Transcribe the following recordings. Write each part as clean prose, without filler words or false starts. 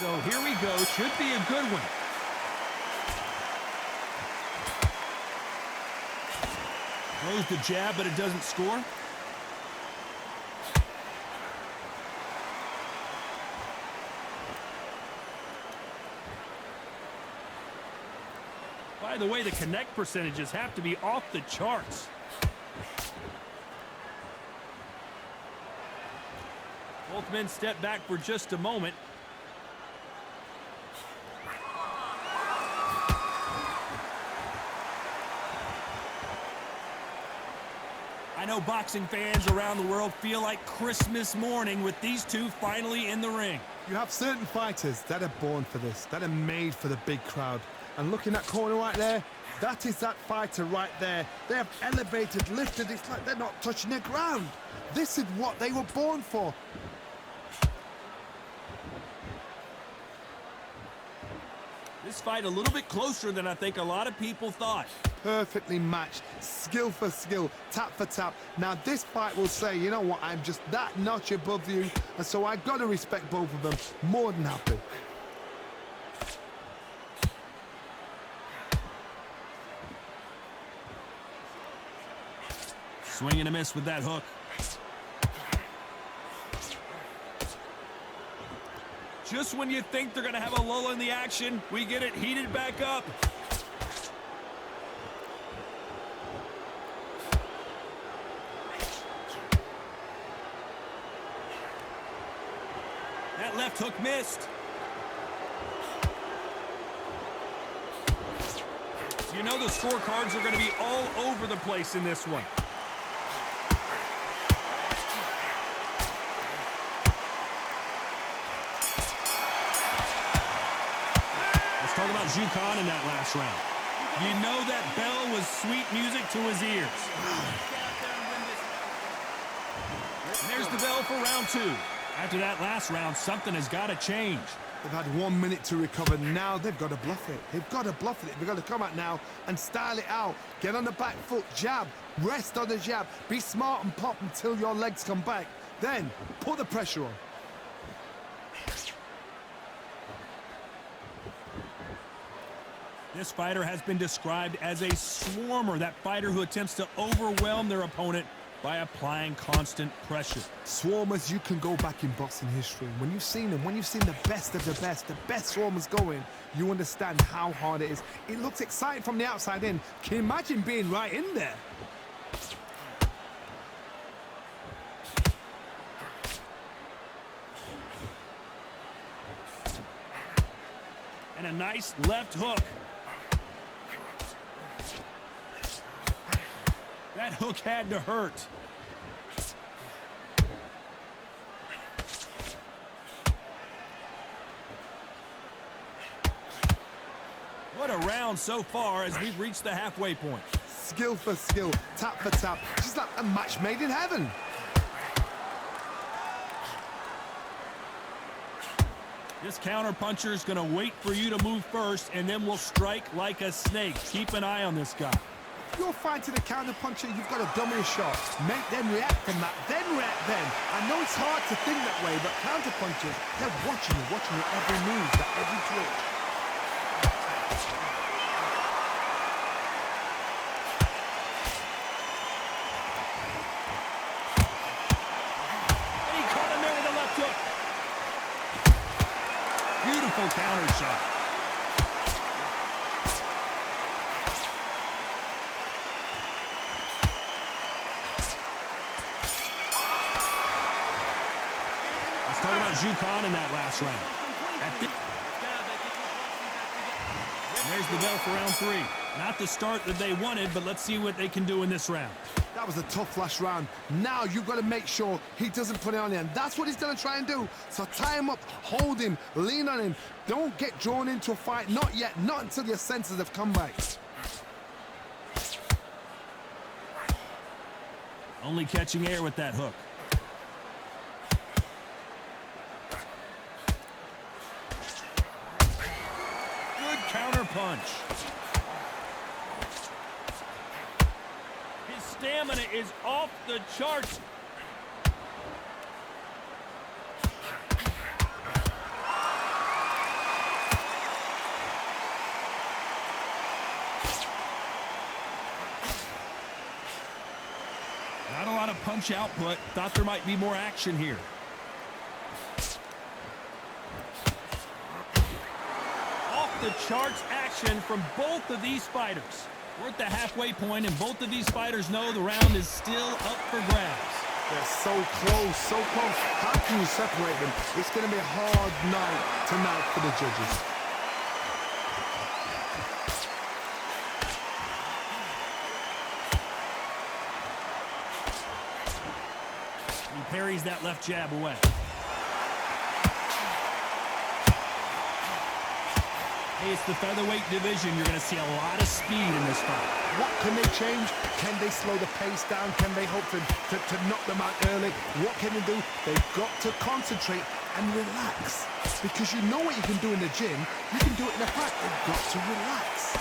So here we go. Should be a good one. Throws the jab, but it doesn't score. By the way, the connect percentages have to be off the charts. Both men step back for just a moment. I know boxing fans around the world feel like Christmas morning with these two finally in the ring. You have certain fighters that are born for this, that are made for the big crowd. And look in that corner right there, that is that fighter right there. They have elevated, lifted, it's like they're not touching the ground. This is what they were born for. This fight a little bit closer than I think a lot of people thought. Perfectly matched, skill for skill, tap for tap. Now this fight will say, you know what, I'm just that notch above you, and so I've got to respect both of them. More than happy. Swing and a miss with that hook. Just when you think they're going to have a lull in the action, we get it heated back up. That left hook missed. You know the scorecards are going to be all over the place in this one. Talk about Zhu Khan in that last round. You know that bell was sweet music to his ears. And there's the bell for round two. After that last round, something has got to change. They've had 1 minute to recover. Now they've got to bluff it. They've got to bluff it. They've got to come out now and style it out. Get on the back foot, jab, rest on the jab. Be smart and pop until your legs come back. Then put the pressure on. This fighter has been described as a swarmer, that fighter who attempts to overwhelm their opponent by applying constant pressure. Swarmers, you can go back in boxing history. When you've seen them, when you've seen the best of the best swarmers going, you understand how hard it is. It looks exciting from the outside in. Can you imagine being right in there? And a nice left hook. That hook had to hurt. What a round so far as we've reached the halfway point. Skill for skill, tap for tap. Just like a match made in heaven. This counterpuncher is going to wait for you to move first, and then will strike like a snake. Keep an eye on this guy. If you're fighting a counterpuncher, you've got to dummy a shot. Make them react from that, then react then. I know it's hard to think that way, but counterpunchers, they're watching you every move, that every twitch. And he caught him there with a left hook. Beautiful counter shot. Talking about Zhu Khan in that last round. There's the bell for round three. Not the start that they wanted, but let's see what they can do in this round. That was a tough last round. Now you've got to make sure he doesn't put it on you, and that's what he's going to try and do. So tie him up, hold him, lean on him. Don't get drawn into a fight. Not yet. Not until your senses have come back. Only catching air with that hook. Counter punch. His stamina is off the charts. punch output. Thought there might be more action here. Off the charts action from both of these fighters. We're at the halfway point, and both of these fighters know the round is still up for grabs. They're so close, so close. How can you separate them? It's going to be a hard night tonight for the judges. He parries that left jab away. Hey, it's the featherweight division. You're going to see a lot of speed in this fight. What can they change? Can they slow the pace down? Can they hope to knock them out early? What can they do? They've got to concentrate and relax. Because you know what you can do in the gym, you can do it in a fight. They've got to relax.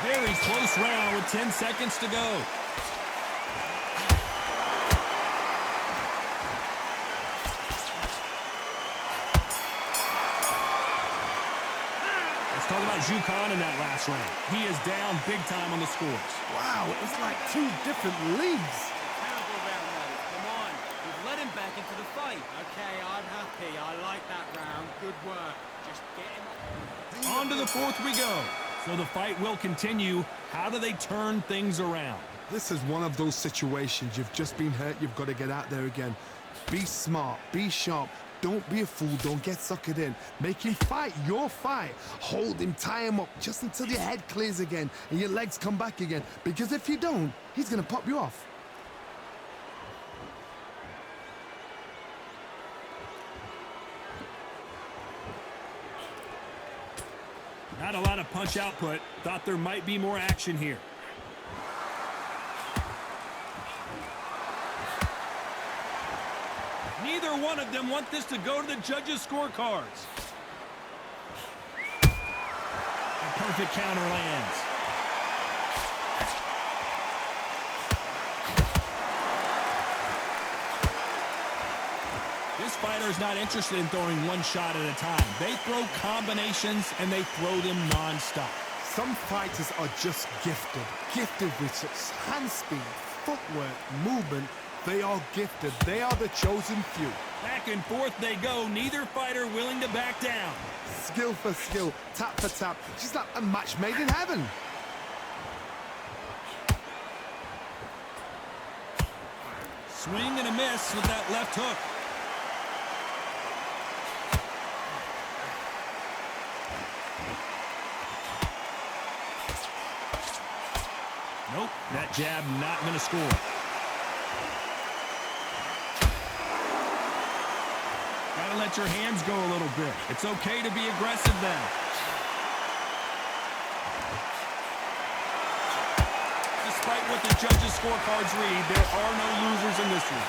Very close round with 10 seconds to go. Talk about Zhu Khan in that last round. He is down big time on the scores. Wow, it's like two different leagues. Terrible round, mate. Come on. We've let him back into the fight. Okay, I'm happy. I like that round. Good work. Just get him. On to the fourth we go. So the fight will continue. How do they turn things around? This is one of those situations. You've just been hurt. You've got to get out there again. Be smart. Be sharp. Don't be a fool. Don't get suckered in. Make him fight your fight. Hold him, tie him up just until your head clears again and your legs come back again. Because if you don't, he's going to pop you off. Not a lot of punch output. Thought there might be more action here. Neither one of them want this to go to the judges' scorecards. A perfect counter lands. This fighter is not interested in throwing one shot at a time. They throw combinations, and they throw them non-stop. Some fighters are just gifted. Gifted with such hand speed, footwork, movement. They are gifted. They are the chosen few. Back and forth they go. Neither fighter willing to back down. Skill for skill, tap for tap. Just like a match made in heaven. Swing and a miss with that left hook. Nope, that jab not going to score. Gotta let your hands go a little bit. It's okay to be aggressive then. Despite what the judges' scorecards read, there are no losers in this one.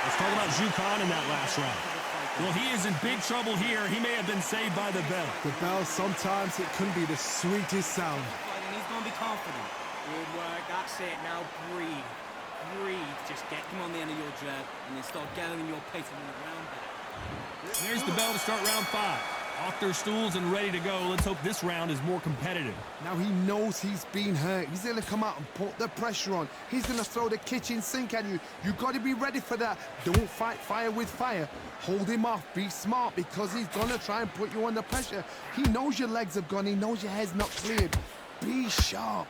Let's talk about Zhu Khan in that last round. Well, he is in big trouble here. He may have been saved by the bell. The bell, sometimes it can be the sweetest sound. He's going to be confident. Good work. That's it. Now breathe. Breathe. Just get him on the end of your jab and then start gathering your pace and the round back. There's the bell to start round 5. Off their stools and ready to go. Let's hope this round is more competitive. Now he knows he's been hurt. He's going to come out and put the pressure on. He's going to throw the kitchen sink at you. You got to be ready for that. Don't fight fire with fire. Hold him off. Be smart because he's going to try and put you under pressure. He knows your legs have gone. He knows your head's not cleared. Be sharp.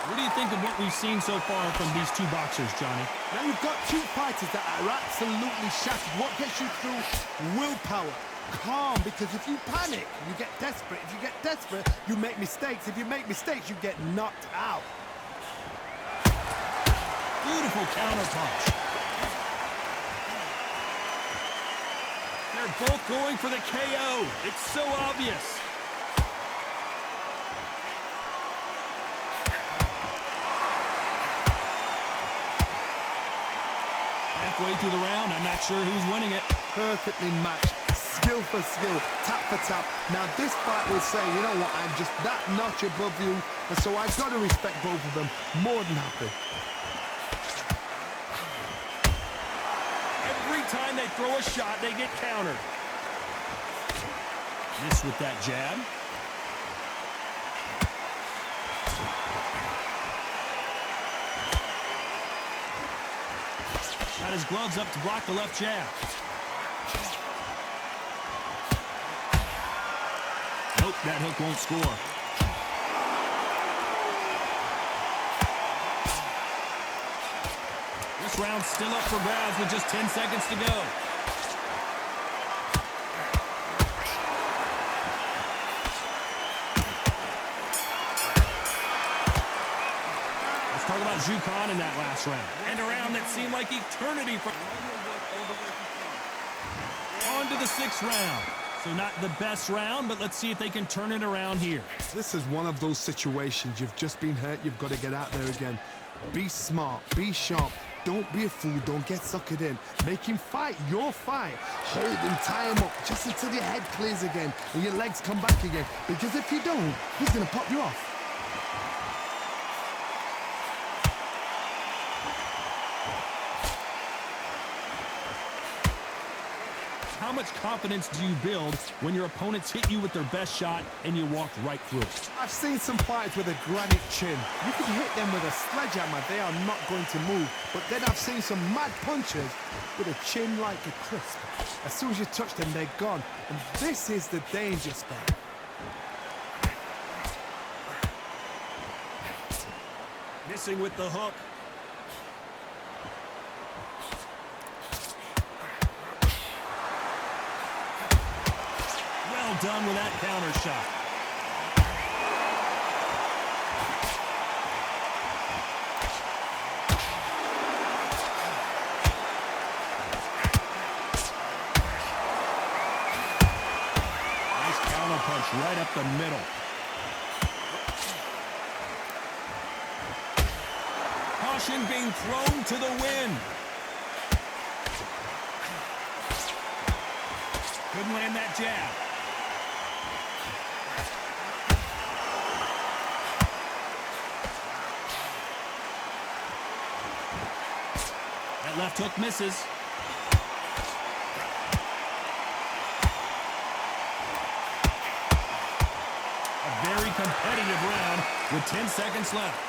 What do you think of what we've seen so far from these two boxers, Johnny? Now you've got two fighters that are absolutely shattered. What gets you through? Willpower. Calm, because if you panic, you get desperate. If you get desperate, you make mistakes. If you make mistakes, you get knocked out. Beautiful counter punch. They're both going for the KO. It's so obvious. Halfway through the round, I'm not sure who's winning it. Perfectly matched. Skill for skill, tap for tap. Now this fight will say, you know what, I'm just that notch above you. And so I've got to respect both of them more than happy. Every time they throw a shot, they get countered. This with that jab. Got his gloves up to block the left jab. Nope, that hook won't score. This round's still up for grabs with just 10 seconds to go. Let's talk about Zhu Khan in that last round. And a round that seemed like eternity for... On to the 6th round. So not the best round, but let's see if they can turn it around here. This is one of those situations. You've just been hurt. You've got to get out there again. Be smart. Be sharp. Don't be a fool. Don't get suckered in. Make him fight your fight. Hold him, tie him up, just until your head clears again and your legs come back again. Because if you don't, he's going to pop you off. How much confidence do you build when your opponents hit you with their best shot and you walk right through it? I've seen some fighters with a granite chin. You can hit them with a sledgehammer, they are not going to move. But then I've seen some mad punchers with a chin like a crisp. As soon as you touch them, they're gone. And this is the danger spot. Missing with the hook. Well done with that counter shot. Nice counter punch right up the middle. Caution being thrown to the wind. Couldn't land that jab. That left hook misses. A very competitive round with 10 seconds left.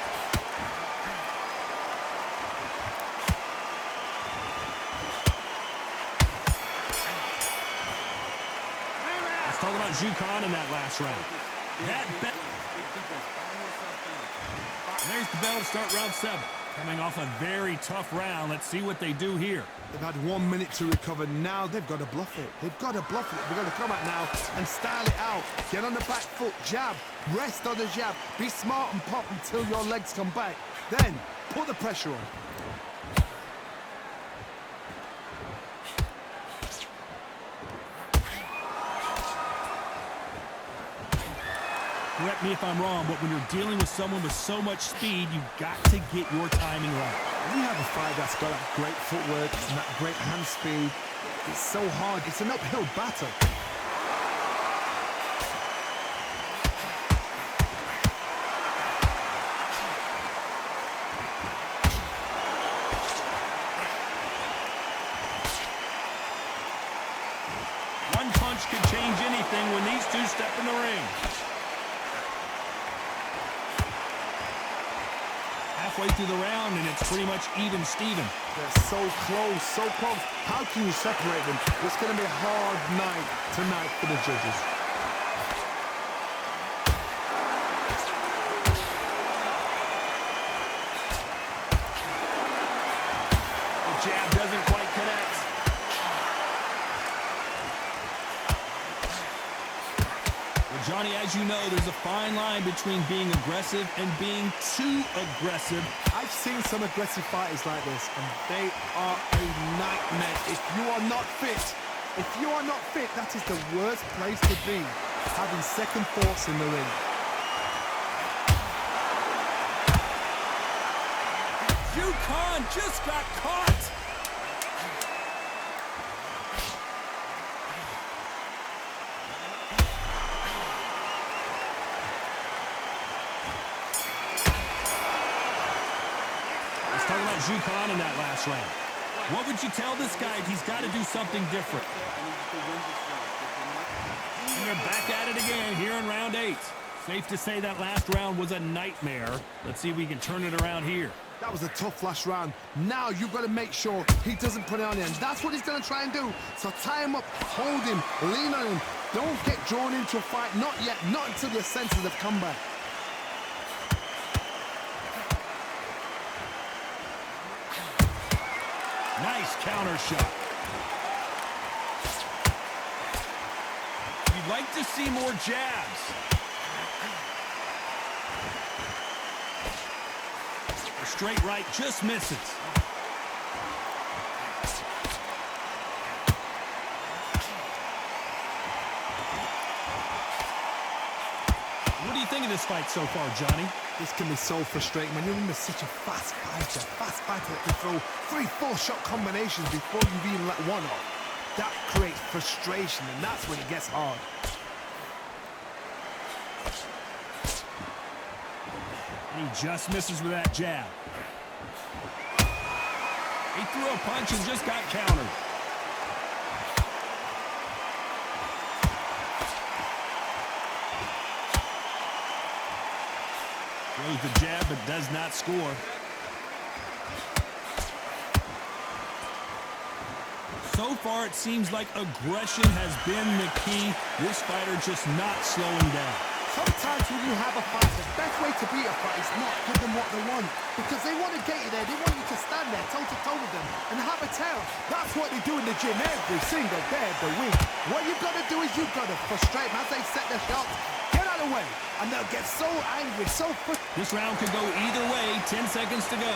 Let's talk about Zhu Khan in that last round. There's the bell to start round 7. Coming off a very tough round. Let's see what they do here. They've had 1 minute to recover. Now they've got to bluff it. They've got to bluff it. They've got to come out now and style it out. Get on the back foot, jab, rest on the jab. Be smart and pop until your legs come back. Then put the pressure on. Correct me if I'm wrong, but when you're dealing with someone with so much speed, you've got to get your timing right. When you have a fight that's got that great footwork and that great hand speed, it's so hard. It's an uphill battle. One punch could change anything when these two step in the ring. Halfway through the round, and it's pretty much even Steven. They're so close, so close. How can you separate them? It's going to be a hard night tonight for the judges. The jab doesn't quite connect. Well, Johnny, as you know, there's a fine line between being aggressive and being too aggressive. I've seen some aggressive fighters like this, and they are a nightmare. If you are not fit, that is the worst place to be, having second thoughts in the ring. Zhu Khan just got caught. Zhu Khan in that last round. What would you tell this guy if he's got to do something different? And they're back at it again here in round 8. Safe to say that last round was a nightmare. Let's see if we can turn it around here. That was a tough last round. Now you've got to make sure he doesn't put it on you, and that's what he's going to try and do. So tie him up, hold him, lean on him. Don't get drawn into a fight. Not yet. Not until your senses have come back. Nice counter shot. You'd like to see more jabs. A straight right just misses. What do you think of this fight so far, Johnny? This can be so frustrating when you're in such a fast fighter that can throw 3-4 shot combinations before you've even let one off. That creates frustration, and that's when it gets hard. And he just misses with that jab. He threw a punch and just got countered. Throws the jab but does not score. So far, it seems like aggression has been the key. This fighter just not slowing down. Sometimes when you have a fight, the best way to beat a fight is not give them what they want. Because they want to get you there. They want you to stand there toe-to-toe with them and have a tail. That's what they do in the gym every single day of the week. What you've got to do is you've got to frustrate them as they set their shots. Get out of the way. And they'll get so angry, so frustrated. This round could go either way. 10 seconds to go.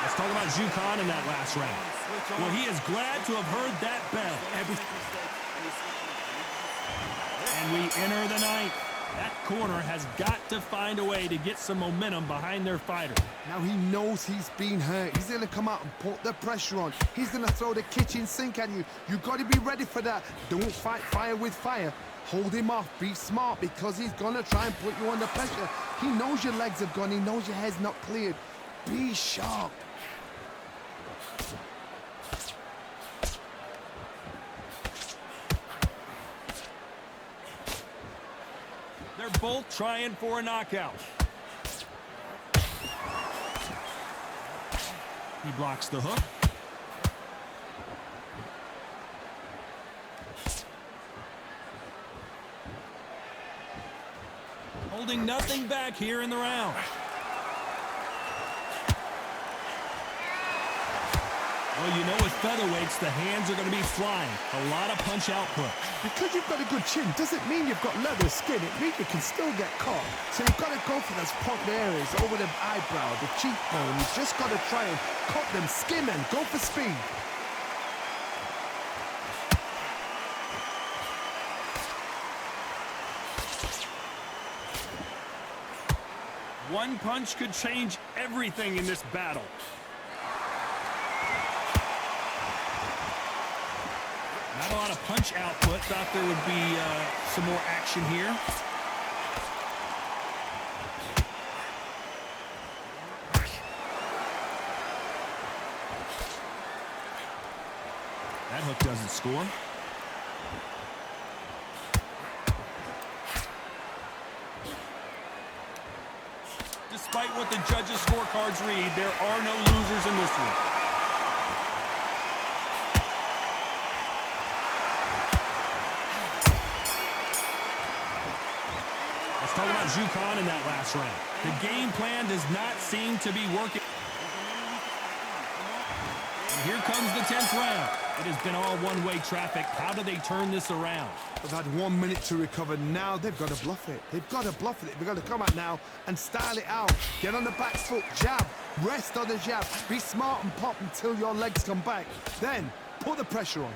Let's talk about Zhu Khan in that last round. Well, he is glad to have heard that bell. And we enter the ninth. That corner has got to find a way to get some momentum behind their fighter. Now he knows he's been hurt. He's going to come out and put the pressure on. He's going to throw the kitchen sink at you. You've got to be ready for that. Don't fight fire with fire. Hold him off. Be smart, because he's going to try and put you under pressure. He knows your legs have gone. He knows your head's not cleared. Be sharp. They're both trying for a knockout. He blocks the hook. Holding nothing back here in the round. Well, you know with featherweights, the hands are going to be flying. A lot of punch output. Because you've got a good chin doesn't mean you've got leather skin. It means you can still get caught. So you've got to go for those pop areas over the eyebrow, the cheekbone. You've just got to try and cut them, skim and go for speed. One punch could change everything in this battle. Not a lot of punch output. Thought there would be some more action here. That hook doesn't score. Despite what the judges' scorecards read, there are no losers in this one. Let's talk about Zhu Khan in that last round. The game plan does not seem to be working. And here comes the 10th round. It has been all one-way traffic. How do they turn this around? They've had 1 minute to recover. Now they've got to bluff it. They've got to bluff it. They've got to come out now and style it out. Get on the back foot, jab, rest on the jab. Be smart and pop until your legs come back. Then put the pressure on.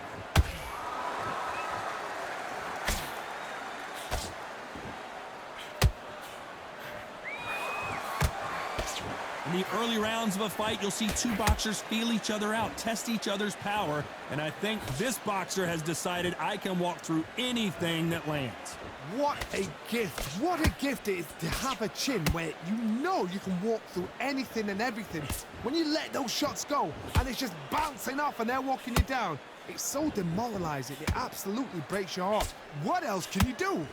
In the early rounds of a fight, you'll see two boxers feel each other out, test each other's power, and I think this boxer has decided I can walk through anything that lands. What a gift. What a gift it is to have a chin where you know you can walk through anything and everything. When you let those shots go and it's just bouncing off and they're walking you down, it's so demoralizing. It absolutely breaks your heart. What else can you do?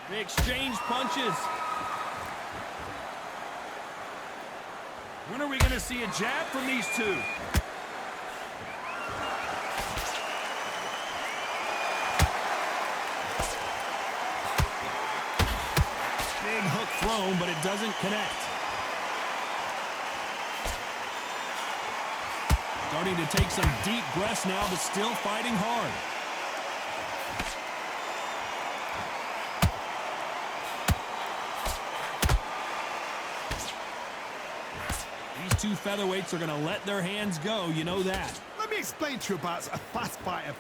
They exchange punches. When are we going to see a jab from these two? Big hook thrown, but it doesn't connect. Starting to take some deep breaths now, but still fighting hard. These two featherweights are going to let their hands go, you know that. Let me explain to you about a fast fighter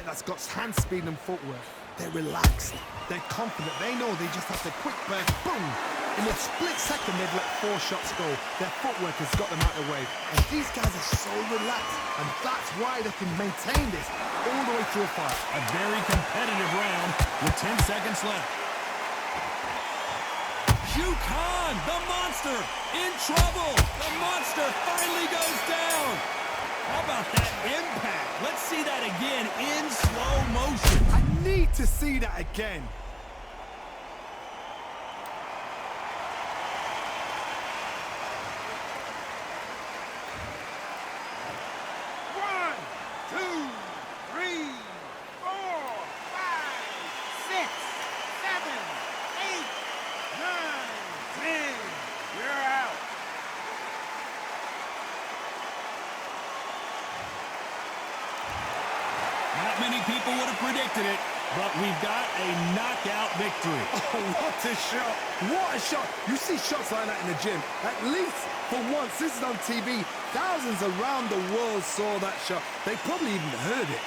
that's got hand speed and footwork. They're relaxed, they're confident, they know they just have to quick burst, boom! In a split second, they've let 4 shots go. Their footwork has got them out of the way. And these guys are so relaxed, and that's why they can maintain this all the way through a fight. A very competitive round with 10 seconds left. Shu Khan, the monster, in trouble. The monster finally goes down. How about that impact? Let's see that again in slow motion. I need to see that again. Not many people would have predicted it, but we've got a knockout victory. Oh, what a shot! What a shot! You see shots like that in the gym. At least for once, this is on TV. Thousands around the world saw that shot. They probably even heard it.